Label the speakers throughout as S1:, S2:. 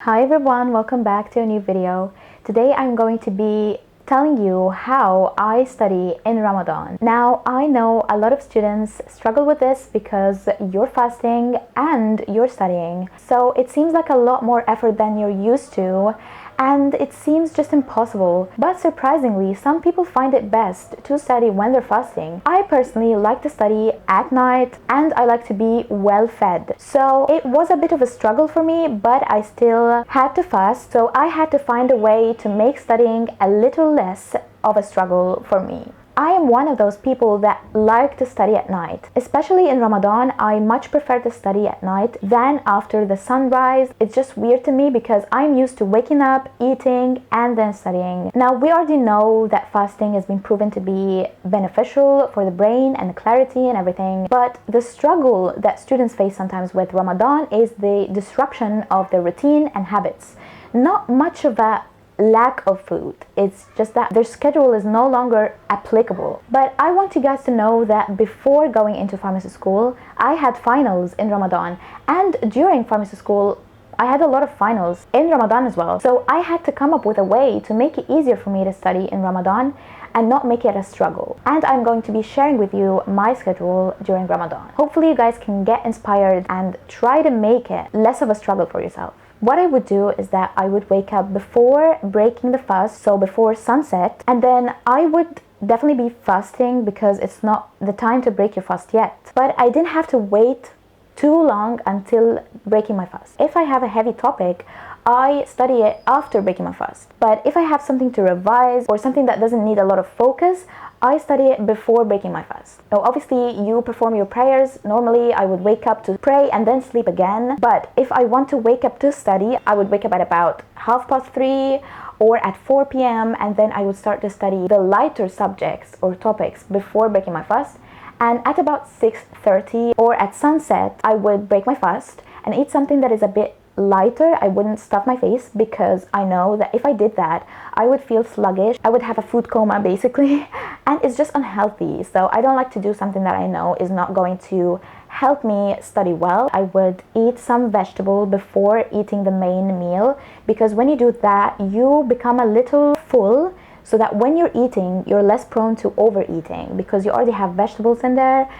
S1: Hi everyone, welcome back to a new video. Today I'm going to be telling you how I study in Ramadan. Now, I know a lot of students struggle with this because you're fasting and you're studying. So it seems like a lot more effort than you're used to, and it seems just impossible. But surprisingly, some people find it best to study when they're fasting. I personally like to study at night and I like to be well fed. So it was a bit of a struggle for me, but I still had to fast. So I had to find a way to make studying a little less of a struggle for me. I am one of those people that like to study at night. Especially in Ramadan, I much prefer to study at night than after the sunrise. It's just weird to me because I'm used to waking up, eating, and then studying. Now, we already know that fasting has been proven to be beneficial for the brain and the clarity and everything. But the struggle that students face sometimes with Ramadan is the disruption of their routine and habits. Not much of a lack of food. It's just that their schedule is no longer applicable. But I want you guys to know that before going into pharmacy school, I had finals in Ramadan, and during pharmacy school I had a lot of finals in Ramadan as well. So I had to come up with a way to make it easier for me to study in Ramadan and not make it a struggle. And I'm going to be sharing with you my schedule during Ramadan. Hopefully you guys can get inspired and try to make it less of a struggle for yourself. What I would do is that I would wake up before breaking the fast, so before sunset, and then I would definitely be fasting because it's not the time to break your fast yet. But I didn't have to wait too long until breaking my fast. If I have a heavy topic, I study it after breaking my fast. But if I have something to revise or something that doesn't need a lot of focus, I study it before breaking my fast. Now, obviously, you perform your prayers. Normally, I would wake up to pray and then sleep again. But if I want to wake up to study, I would wake up at about 3:30 or at 4 p.m. and then I would start to study the lighter subjects or topics before breaking my fast. And at about 6:30 or at sunset, I would break my fast and eat something that is a bit lighter. I wouldn't stuff my face because I know that if I did that, I would feel sluggish. I would have a food coma basically, and it's just unhealthy. So I don't like to do something that I know is not going to help me study well. I would eat some vegetable before eating the main meal, because when you do that, you become a little full, so that when you're eating, you're less prone to overeating because you already have vegetables in there,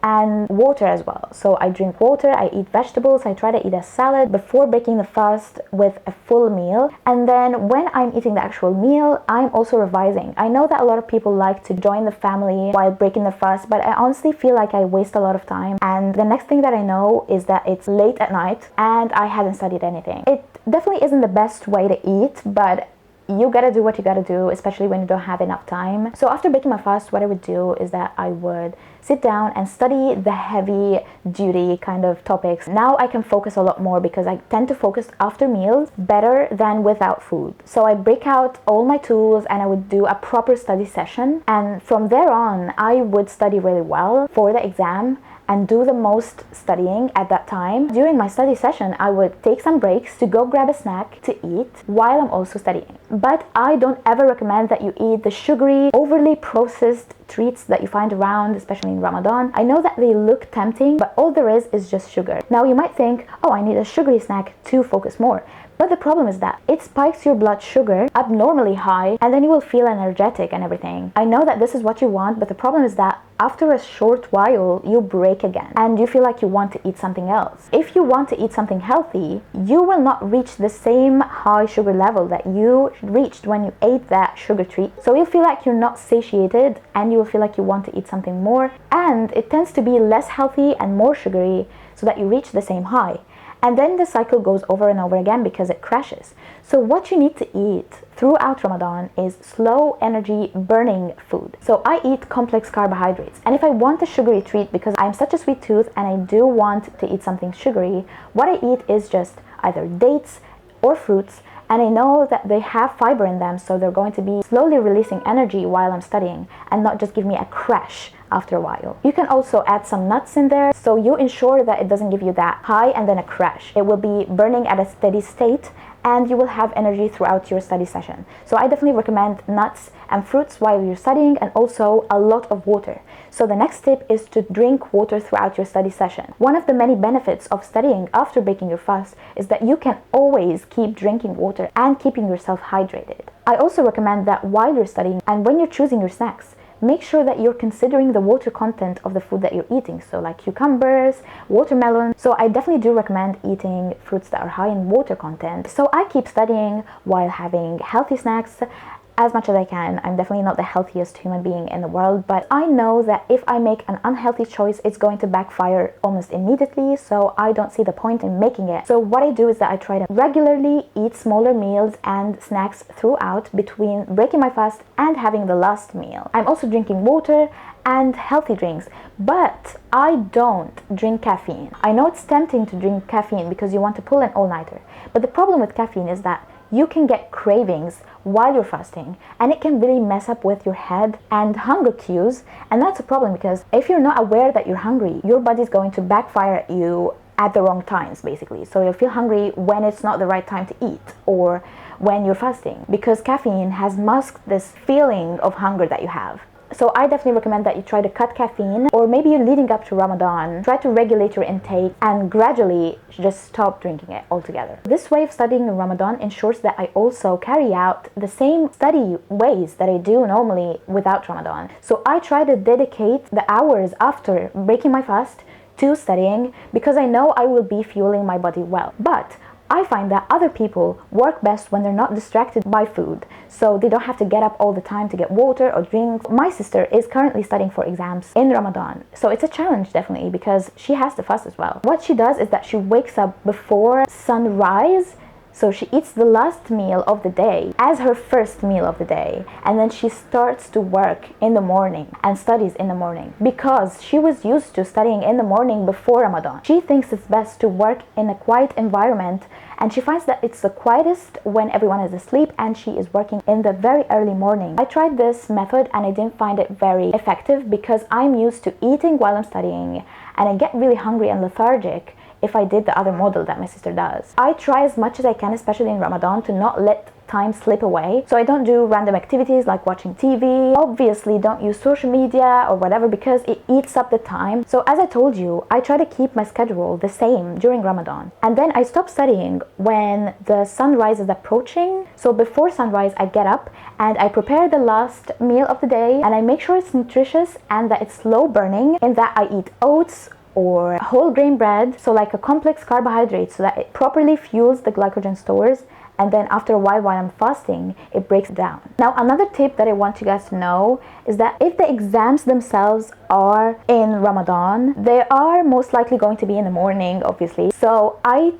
S1: and water as well. So I drink water, I eat vegetables, I try to eat a salad before breaking the fast with a full meal. And then when I'm eating the actual meal, I'm also revising. I know that a lot of people like to join the family while breaking the fast, but I honestly feel like I waste a lot of time. And the next thing that I know is that it's late at night and I haven't studied anything. It definitely isn't the best way to eat, but you gotta do what you gotta do, especially when you don't have enough time. So after breaking my fast, what I would do is that I would sit down and study the heavy duty kind of topics. Now I can focus a lot more because I tend to focus after meals better than without food. So I break out all my tools and I would do a proper study session. And from there on, I would study really well for the exam and do the most studying at that time. During my study session, I would take some breaks to go grab a snack to eat while I'm also studying. But I don't ever recommend that you eat the sugary, overly processed treats that you find around, especially in Ramadan. I know that they look tempting, but all there is just sugar. Now you might think, oh, I need a sugary snack to focus more. But the problem is that it spikes your blood sugar abnormally high, and then you will feel energetic and everything. I know that this is what you want, but the problem is that after a short while, you break again and you feel like you want to eat something else. If you want to eat something healthy, you will not reach the same high sugar level that you reached when you ate that sugar treat. So you'll feel like you're not satiated and you will feel like you want to eat something more, and it tends to be less healthy and more sugary so that you reach the same high. And then the cycle goes over and over again because it crashes. So what you need to eat throughout Ramadan is slow energy burning food. So I eat complex carbohydrates. And if I want a sugary treat, because I'm such a sweet tooth and I do want to eat something sugary, what I eat is just either dates or fruits. And I know that they have fiber in them, so they're going to be slowly releasing energy while I'm studying and not just give me a crash after a while. You can also add some nuts in there, so you ensure that it doesn't give you that high and then a crash. It will be burning at a steady state and you will have energy throughout your study session. So I definitely recommend nuts and fruits while you're studying, and also a lot of water. So the next tip is to drink water throughout your study session. One of the many benefits of studying after breaking your fast is that you can always keep drinking water and keeping yourself hydrated. I also recommend that while you're studying and when you're choosing your snacks, make sure that you're considering the water content of the food that you're eating. So like cucumbers, watermelon. So I definitely do recommend eating fruits that are high in water content. So I keep studying while having healthy snacks as much as I can. I'm definitely not the healthiest human being in the world, but I know that if I make an unhealthy choice, it's going to backfire almost immediately, so I don't see the point in making it. So what I do is that I try to regularly eat smaller meals and snacks throughout between breaking my fast and having the last meal. I'm also drinking water and healthy drinks, but I don't drink caffeine. I know it's tempting to drink caffeine because you want to pull an all-nighter, but the problem with caffeine is that you can get cravings while you're fasting, and it can really mess up with your head and hunger cues, and that's a problem because if you're not aware that you're hungry, your body's going to backfire at you at the wrong times, basically. So you'll feel hungry when it's not the right time to eat, or when you're fasting, because caffeine has masked this feeling of hunger that you have. So I definitely recommend that you try to cut caffeine, or maybe you're leading up to Ramadan, try to regulate your intake and gradually just stop drinking it altogether. This way of studying in Ramadan ensures that I also carry out the same study ways that I do normally without Ramadan. So I try to dedicate the hours after breaking my fast to studying because I know I will be fueling my body well. But I find that other people work best when they're not distracted by food, so they don't have to get up all the time to get water or drinks. My sister is currently studying for exams in Ramadan, so it's a challenge definitely because she has to fast as well. What she does is that she wakes up before sunrise, so she eats the last meal of the day as her first meal of the day, and then she starts to work in the morning and studies in the morning because she was used to studying in the morning before Ramadan. She thinks it's best to work in a quiet environment, and she finds that it's the quietest when everyone is asleep, and she is working in the very early morning. I tried this method and I didn't find it very effective because I'm used to eating while I'm studying, and I get really hungry and lethargic if I did the other model that my sister does. I try as much as I can, especially in Ramadan, to not let time slip away. So I don't do random activities like watching TV. Obviously don't use social media or whatever because it eats up the time. So as I told you, I try to keep my schedule the same during Ramadan. And then I stop studying when the sunrise is approaching. So before sunrise, I get up and I prepare the last meal of the day, and I make sure it's nutritious and that it's slow burning, in that I eat oats or whole grain bread, so like a complex carbohydrate, so that it properly fuels the glycogen stores, and then after a while I'm fasting, it breaks down. Now another tip that I want you guys to know is that if the exams themselves are in Ramadan, they are most likely going to be in the morning, obviously. So I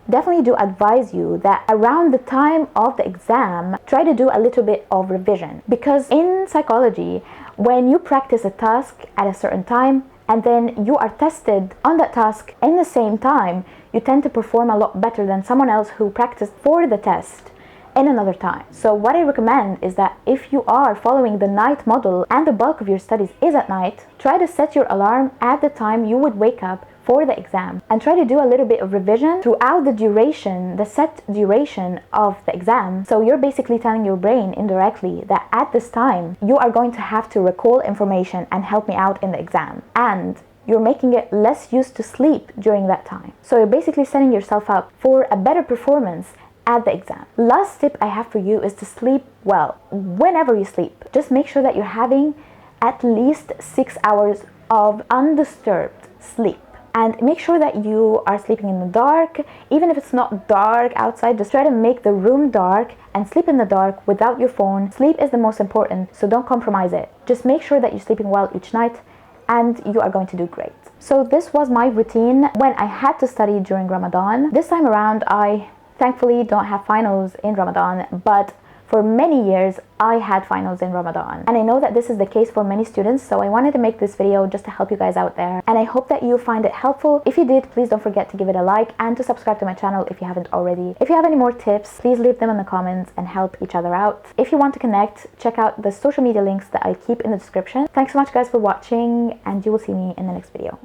S1: definitely do advise you that around the time of the exam, try to do a little bit of revision, because in psychology, when you practice a task at a certain time and then you are tested on that task in the same time, you tend to perform a lot better than someone else who practiced for the test in another time. So what I recommend is that if you are following the night model and the bulk of your studies is at night, try to set your alarm at the time you would wake up for the exam, and try to do a little bit of revision throughout the duration, the set duration of the exam. So you're basically telling your brain indirectly that at this time you are going to have to recall information and help me out in the exam, and you're making it less used to sleep during that time. So you're basically setting yourself up for a better performance at the exam. Last tip I have for you is to sleep well. Whenever you sleep, just make sure that you're having at least 6 hours of undisturbed sleep. And make sure that you are sleeping in the dark. Even if it's not dark outside, just try to make the room dark and sleep in the dark without your phone. Sleep is the most important, so don't compromise it. Just make sure that you're sleeping well each night, and you are going to do great. So this was my routine when I had to study during Ramadan. This time around, I thankfully don't have finals in Ramadan, but for many years, I had finals in Ramadan. And I know that this is the case for many students, so I wanted to make this video just to help you guys out there. And I hope that you find it helpful. If you did, please don't forget to give it a like and to subscribe to my channel if you haven't already. If you have any more tips, please leave them in the comments and help each other out. If you want to connect, check out the social media links that I keep in the description. Thanks so much guys for watching, and you will see me in the next video.